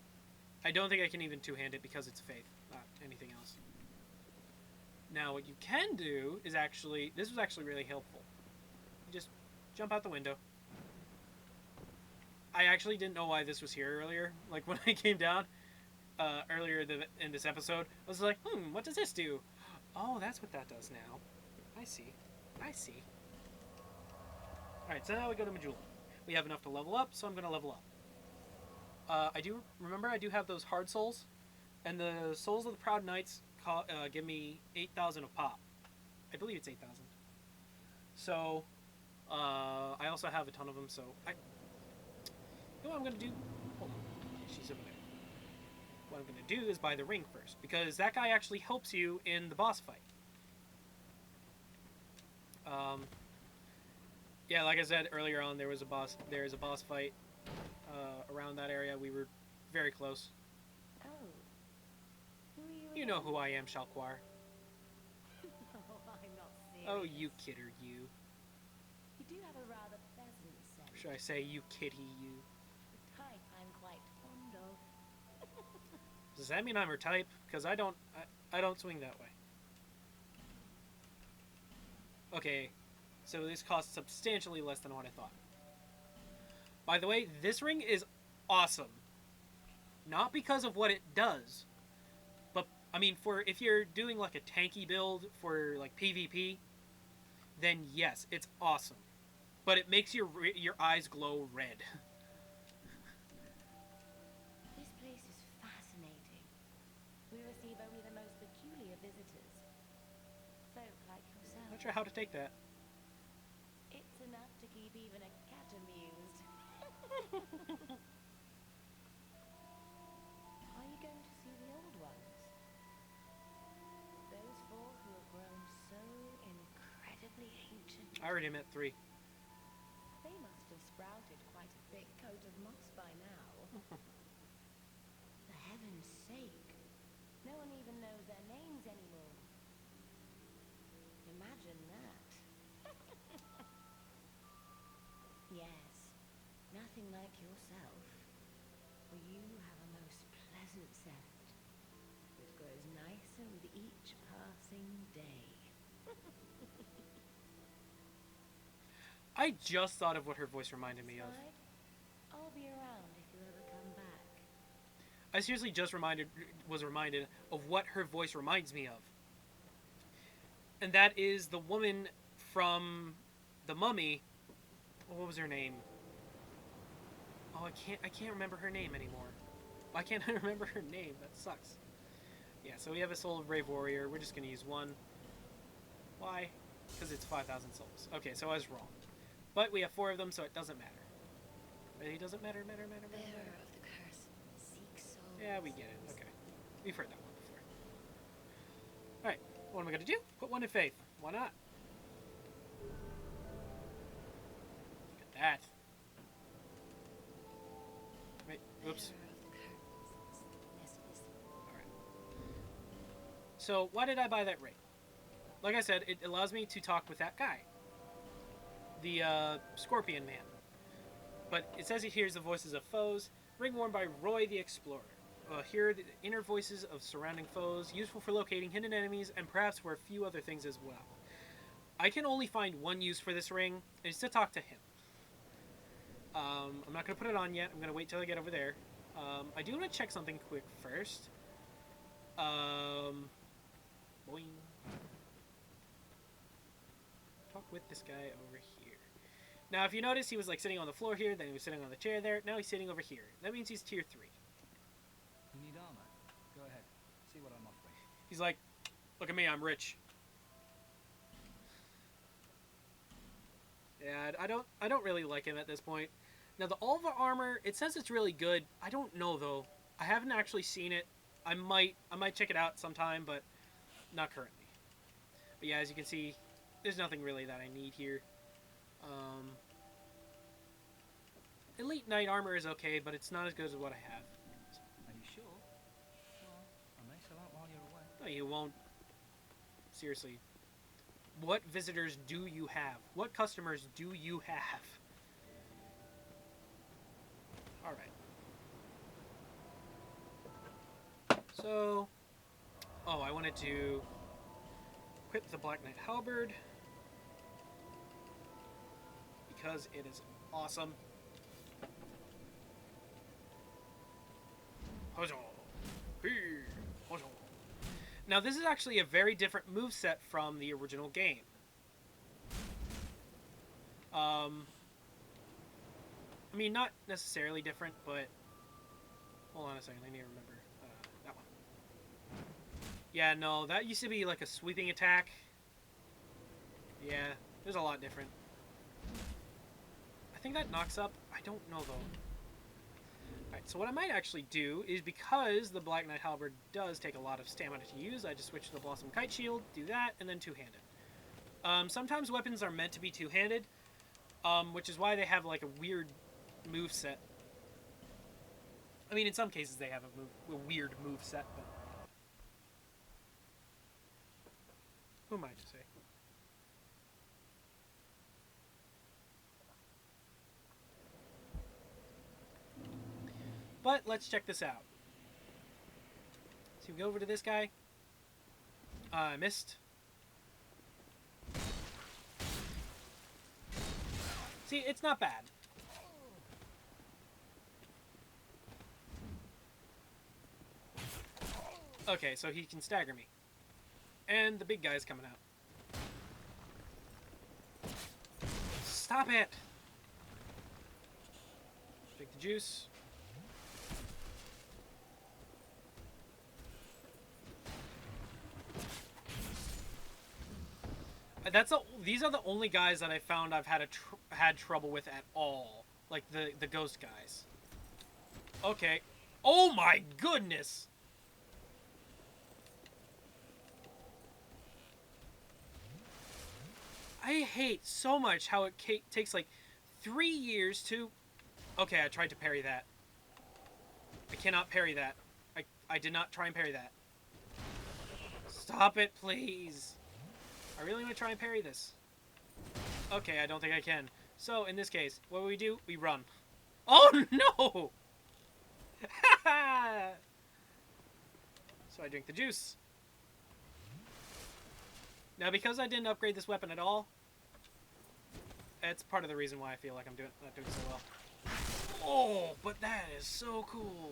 S1: I don't think I can even two-hand it because it's faith, not anything else. Now, what you can do is actually... This was actually really helpful. You just jump out the window. I actually didn't know why this was here earlier. Like, when I came down earlier in this episode, I was like, what does this do? Oh, that's what that does now. I see. I see. Alright, so now we go to Majula. We have enough to level up, so I'm going to level up. I do have those hard souls, and the souls of the Proud Knights give me 8,000 of pop. I believe it's 8,000. So, I also have a ton of them, so you know what I'm going to do? Hold on. She's over there. What I'm going to do is buy the ring first, because that guy actually helps you in the boss fight. Yeah, like I said earlier on, there is a boss fight around that area. We were very close.
S3: Oh. Who are you?
S1: You know who I am, Shalquar.
S3: Oh, I'm not serious.
S1: Oh, you kidder, you.
S3: You do have a rather pleasant scent.
S1: Or should I say, you kitty, you.
S3: The type I'm quite fond of.
S1: Does that mean I'm her type? Because I don't swing that way. Okay, so this costs substantially less than what I thought. By the way, this ring is awesome. Not because of what it does, but I mean, if you're doing like a tanky build for like PvP, then yes, it's awesome. But it makes your eyes glow red.
S3: This place is fascinating. We receive only the most peculiar visitors. Folk like yourself.
S1: Not sure how to take that.
S3: It's enough to keep even a cat amused. Are you going to see the old ones? Those 4 who have grown so incredibly ancient.
S1: I already met 3.
S3: They must have sprouted quite a thick coat of moss by now. For heaven's sake, no one even knows their names anymore. Imagine that. Yes, nothing like yourself. For you have a most pleasant scent. It grows nicer with each passing day.
S1: I just thought of what her voice reminded me of.
S3: Slide, I'll be around if you ever come back.
S1: I seriously just was reminded of what her voice reminds me of. And that is the woman from The Mummy. What was her name? Oh, I can't remember her name anymore. Why can't I remember her name? That sucks. Yeah, so we have a Soul of Brave Warrior. We're just going to use 1. Why? Because it's 5,000 souls. Okay, so I was wrong. But we have 4 of them, so it doesn't matter. It doesn't matter.
S3: Bearer of the curse, seek souls.
S1: Yeah, we get it. Okay. We've heard that one before. Alright, what am I going to do? Put 1 in faith. Why not? Look at that. Wait, oops.
S3: Bearer of the curse, less visible.
S1: Alright. So, why did I buy that ring? Like I said, it allows me to talk with that guy. The Scorpion Man. But it says it hears the voices of foes. Ring worn by Roy the Explorer. Hear the inner voices of surrounding foes, useful for locating hidden enemies, and perhaps for a few other things as well. I can only find one use for this ring, and it's to talk to him. I'm not going to put it on yet. I'm going to wait till I get over there. I do want to check something quick first. Boing. Talk with this guy over here. Now, if you notice, he was like sitting on the floor here, then he was sitting on the chair there. Now he's sitting over here. That means he's tier 3.
S6: You need armor? Go ahead. See what I'm offering.
S1: He's like, look at me, I'm rich. Yeah, I don't really like him at this point. Now the Alva armor, it says it's really good. I don't know though. I haven't actually seen it. I might check it out sometime, but not currently. But yeah, as you can see, there's nothing really that I need here. Elite Knight armor is okay, but it's not as good as what I have.
S6: Are you sure? Well, I may sell out while you're away.
S1: No, you won't. Seriously. What visitors do you have? What customers do you have? Alright. So... Oh, I wanted to equip the Black Knight Halberd. Because it is awesome. Now, this is actually a very different moveset from the original game. I mean, not necessarily different, but... Hold on a second, I need to remember. That one. Yeah, no, that used to be like a sweeping attack. Yeah, there's a lot different. I think that knocks up... I don't know, though. Alright, so what I might actually do is, because the Black Knight Halberd does take a lot of stamina to use, I just switch to the Blossom Kite Shield, do that, and then two-handed. Sometimes weapons are meant to be two-handed, which is why they have like a weird move set. I mean, in some cases they have a weird move set, but... Who am I to say? But let's check this out. So we go over to this guy. I missed. See, it's not bad. Okay, so he can stagger me. And the big guy's coming out. Stop it! Drink the juice. These are the only guys that I found I've had trouble with at all. Like the ghost guys. Okay. Oh my goodness! I hate so much how it takes like 3 years to... Okay, I tried to parry that. I cannot parry that. I did not try and parry that. Stop it, please. I really want to try and parry this. Okay, I don't think I can. So, in this case, what do? We run. Oh, no! So I drink the juice. Now, because I didn't upgrade this weapon at all, that's part of the reason why I feel like I'm not doing so well. Oh, but that is so cool.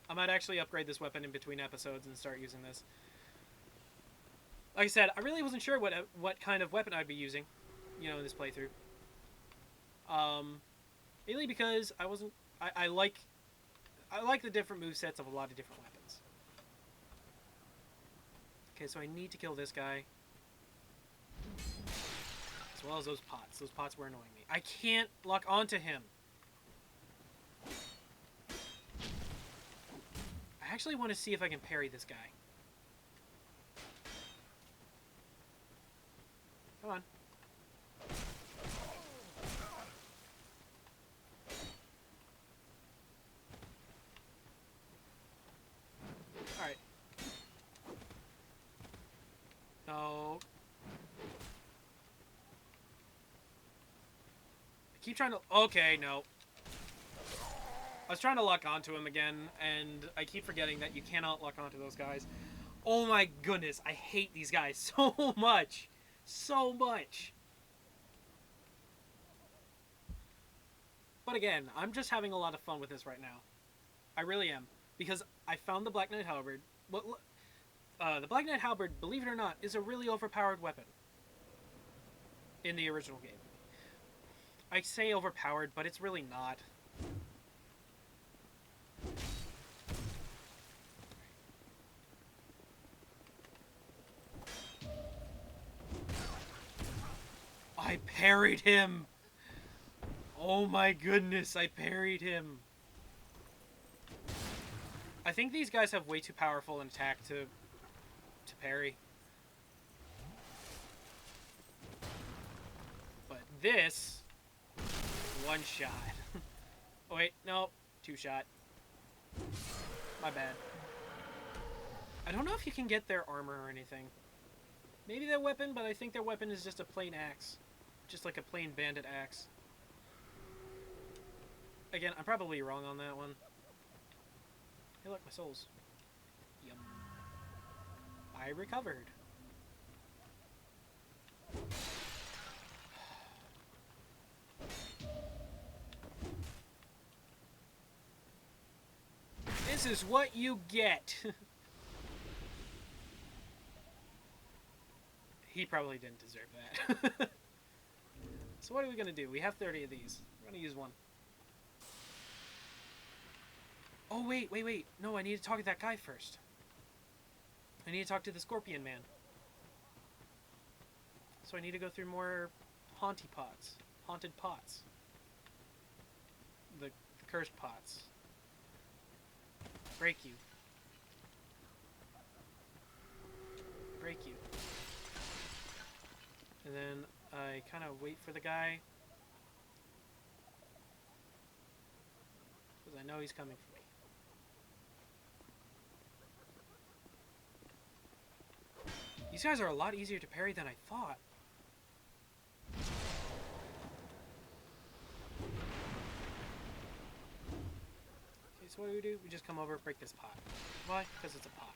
S1: I might actually upgrade this weapon in between episodes and start using this. Like I said, I really wasn't sure what kind of weapon I'd be using, in this playthrough. Mainly because I like the different movesets of a lot of different weapons. Okay, so I need to kill this guy. As well as those pots. Those pots were annoying me. I can't lock onto him. I actually want to see if I can parry this guy. Come on. Alright. No. I keep trying to... Okay, no. I was trying to lock onto him again, and I keep forgetting that you cannot lock onto those guys. Oh my goodness, I hate these guys so much. So much. But again, I'm just having a lot of fun with this right now. I really am. because I found the Black Knight Halberd. Well, the Black Knight Halberd, believe it or not, is a really overpowered weapon in the original game. I say overpowered, but it's really not. I parried him! Oh my goodness, I parried him! I think these guys have way too powerful an attack to parry. But this... one shot. Oh wait, no. Two shot. My bad. I don't know if you can get their armor or anything. Maybe their weapon, but I think their weapon is just a plain axe. Just like a plain bandit axe. Again, I'm probably wrong on that one. Hey look, my souls. Yum. I recovered. This is what you get. He probably didn't deserve that. So what are we going to do? We have 30 of these. We're going to use one. Oh, wait. No, I need to talk to that guy first. I need to talk to the Scorpion Man. So I need to go through more haunted pots. The cursed pots. Break you. And then I kind of wait for the guy. Because I know he's coming for me. These guys are a lot easier to parry than I thought. Okay, so what do? We just come over and break this pot. Why? Because it's a pot.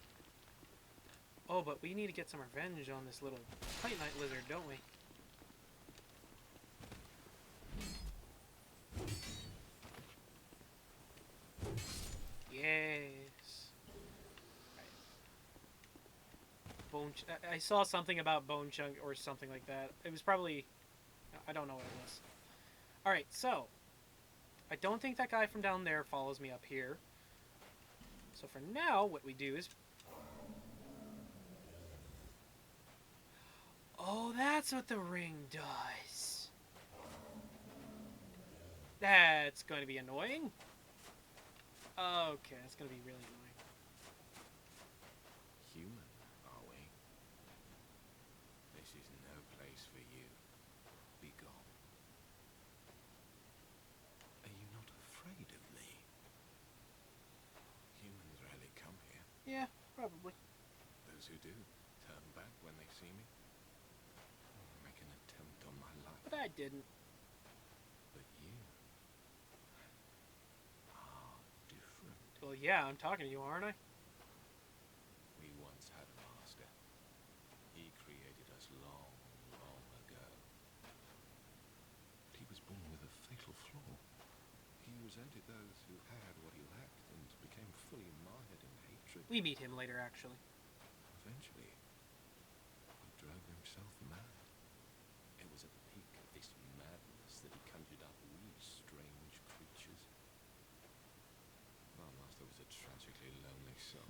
S1: Oh, but we need to get some revenge on this little Tight Knight lizard, don't we? Yes. Right. Bone. I saw something about bone chunk or something like that. It was probably... I don't know what it was. Alright, so... I don't think that guy from down there follows me up here. So for now, what we do is... Oh, that's what the ring does. That's going to be annoying. Okay, that's going to be really annoying.
S2: Human, are we? This is no place for you. Be gone. Are you not afraid of me? Humans rarely come here.
S1: Yeah, probably.
S2: Those who do turn back when they see me. Make an attempt on my life.
S1: But I didn't.
S2: But you are different.
S1: Well, yeah, I'm talking to you, aren't I?
S2: We once had a master. He created us long, long ago. But he was born with a fatal flaw. He resented those who had what he lacked and became fully mired in hatred.
S1: We meet him later, actually.
S2: Eventually, he drove himself mad. It was at the peak of this madness that he conjured up these strange creatures. Our master was a tragically lonely soul.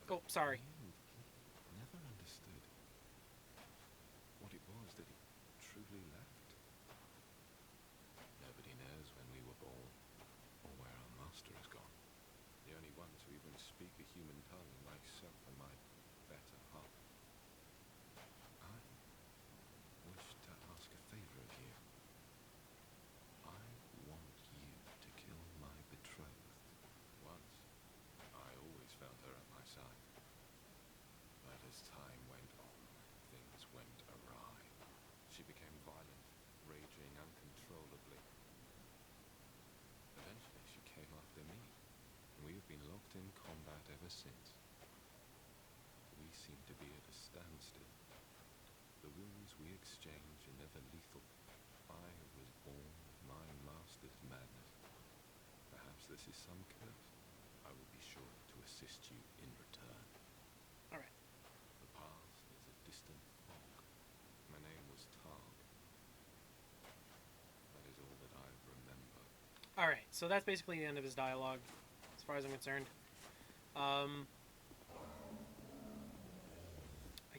S1: Oh, sorry.
S2: He never understood what it was that he truly lacked. Nobody knows when we were born or where our master has gone. The only ones who even speak a human tongue are myself and my better half. I wish to ask a favor of you. I want you to kill my betrothed. Once, I always felt her at my side. But as time went on, things went awry. She became violent, raging uncontrollably. Eventually, she came after me, and we have been locked in combat ever since. We seem to be at a standstill. The wounds we exchange are never lethal. I was born with my master's madness. Perhaps this is some curse. I will be sure to assist you in return.
S1: Alright.
S2: The past is a distant fog. My name was Targ. That is all that I remember.
S1: Alright, so that's basically the end of his dialogue, as far as I'm concerned. I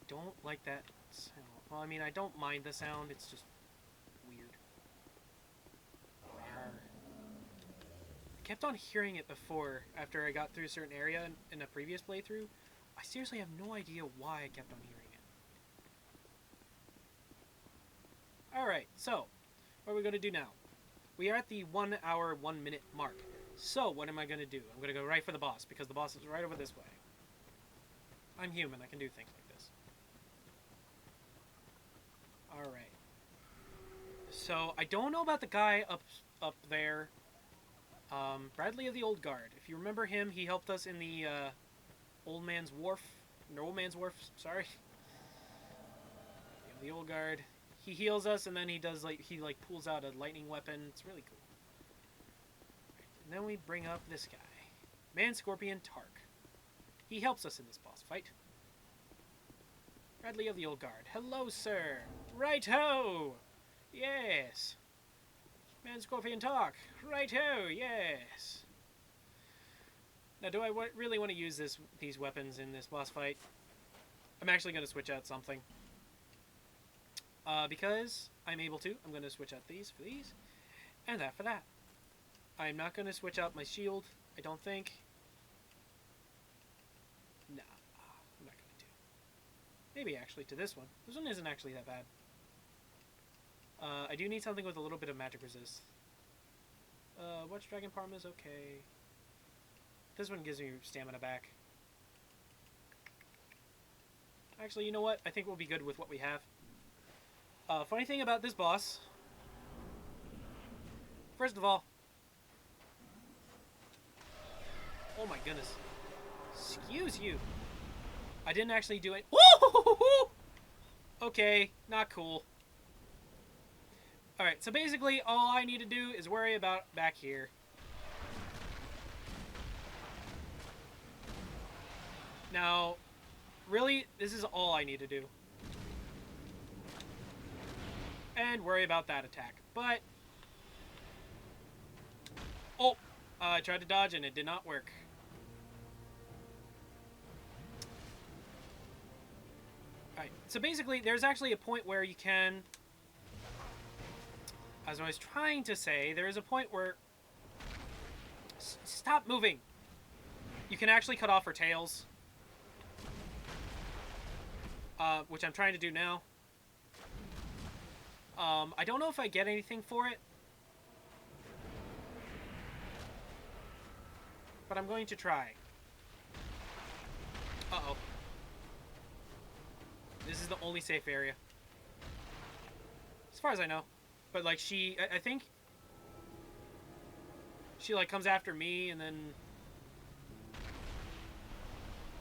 S1: don't like that sound. Well, I mean, I don't mind the sound, it's just weird. Rawr. I kept on hearing it before, after I got through a certain area in a previous playthrough. I seriously have no idea why I kept on hearing it. Alright, so, what are we going to do now? We are at the 1 hour, 1 minute mark. So, what am I going to do? I'm going to go right for the boss, because the boss is right over this way. I'm human, I can do things like this. Alright. So, I don't know about the guy up there. Bradley of the Old Guard. If you remember him, he helped us in the, Old Man's Wharf. No, Old Man's Wharf, sorry. The Old Guard. He heals us, and then he does, he pulls out a lightning weapon. It's really cool. And then we bring up this guy. Man Scorpion Tark. He helps us in this boss fight. Bradley of the Old Guard. Hello, sir. Right-ho! Yes. Man Scorpion Tark. Right-ho, yes. Now, do I really want to use these weapons in this boss fight? I'm actually going to switch out something. Because I'm able to, I'm going to switch out these for these, and that for that. I'm not going to switch out my shield, I don't think. Nah, I'm not going to. Maybe actually to this one. This one isn't actually that bad. I do need something with a little bit of magic resist. Watch Dragon Parma is okay. This one gives me stamina back. Actually, you know what? I think we'll be good with what we have. Funny thing about this boss. First of all. Oh my goodness. Excuse you. I didn't actually do it. Woo! Okay, not cool. Alright, so basically all I need to do is worry about back here. Now, really, this is all I need to do. And worry about that attack. But, oh, I tried to dodge and it did not work. Alright, so basically, there's actually a point where you can, as I was trying to say, there is a point where, stop moving. You can actually cut off her tails. Which I'm trying to do now. I don't know if I get anything for it. But I'm going to try. Uh-oh. This is the only safe area. As far as I know. But, like, I think she, like, comes after me and then...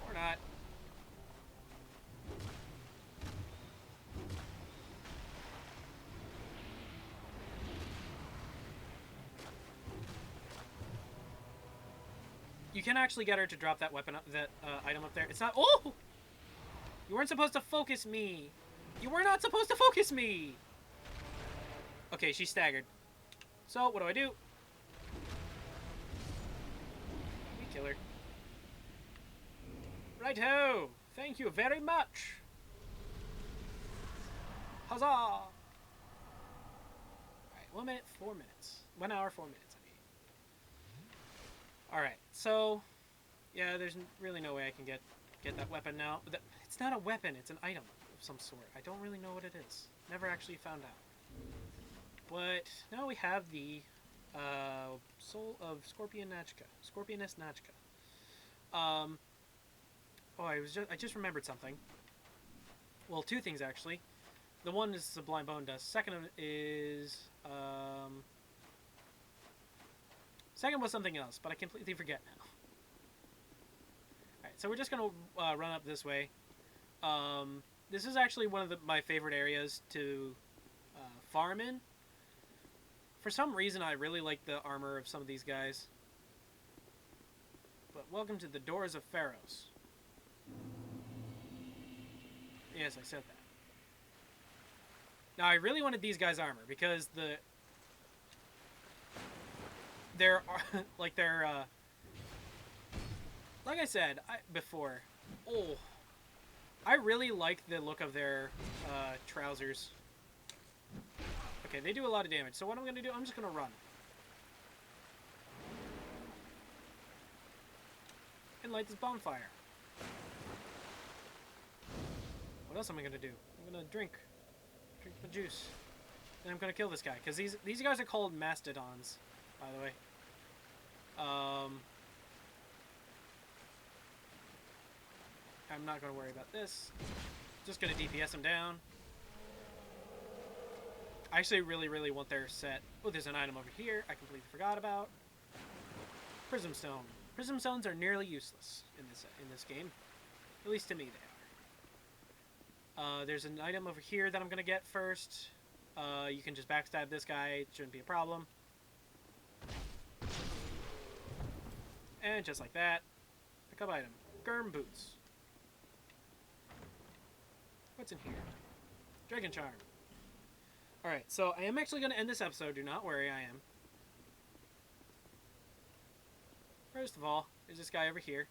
S1: Or not. You can actually get her to drop that weapon, that item up there. It's not. Oh! You weren't supposed to focus me. You were not supposed to focus me. Okay, she's staggered. So what do? We kill her. Right-ho! Thank you very much. Huzzah! All right, 1 minute, 4 minutes. 1 hour, 4 minutes. Alright, so, yeah, there's really no way I can get that weapon now. It's not a weapon, it's an item of some sort. I don't really know what it is. Never actually found out. But now we have the Soul of Scorpioness Nachka. I just remembered something. Well, two things, actually. The one is Sublime Bone Dust. Second is... Second was something else, but I completely forget now. Alright, so we're just going to run up this way. This is actually one of my favorite areas to farm in. For some reason, I really like the armor of some of these guys. But welcome to the Doors of Pharos. Yes, I said that. Now, I really wanted these guys' armor because they're like I said before. Oh, I really like the look of their trousers. Okay, they do a lot of damage. So what I'm gonna do? I'm just gonna run and light this bonfire. What else am I gonna do? I'm gonna drink the juice. And I'm gonna kill this guy, because these guys are called mastodons, by the way. I'm not gonna worry about this. Just gonna DPS them down. I actually really want their set. Oh, there's an item over here I completely forgot about. Prism stone. Prism stones are nearly useless in this game. At least to me they are. There's an item over here that I'm gonna get first. You can just backstab this guy. It shouldn't be a problem. And just like that, pick up item. Germ boots. What's in here? Dragon charm. Alright, so I am actually going to end this episode. Do not worry, I am. First of all, there's this guy over here.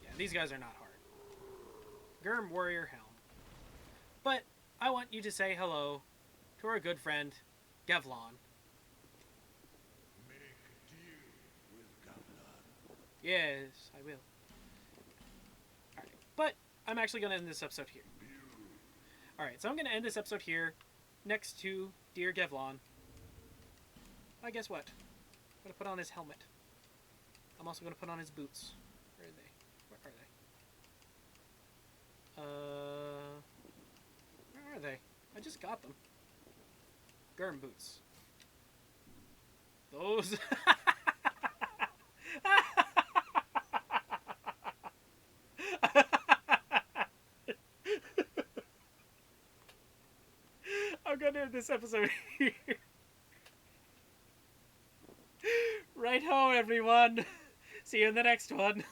S1: Yeah, these guys are not hard. Germ warrior helm. But I want you to say hello to our good friend, Gevlon.
S2: Make deal with Gavlan.
S1: Yes, I will. Alright, but I'm actually going to end this episode here. Alright, so I'm going to end this episode here, next to Dear Gevlon. I guess what? I'm going to put on his helmet. I'm also going to put on his boots. Where are they? Where are they? I just got them. Germ boots. Those... I'm gonna end this episode here. Right ho, everyone. See you in the next one.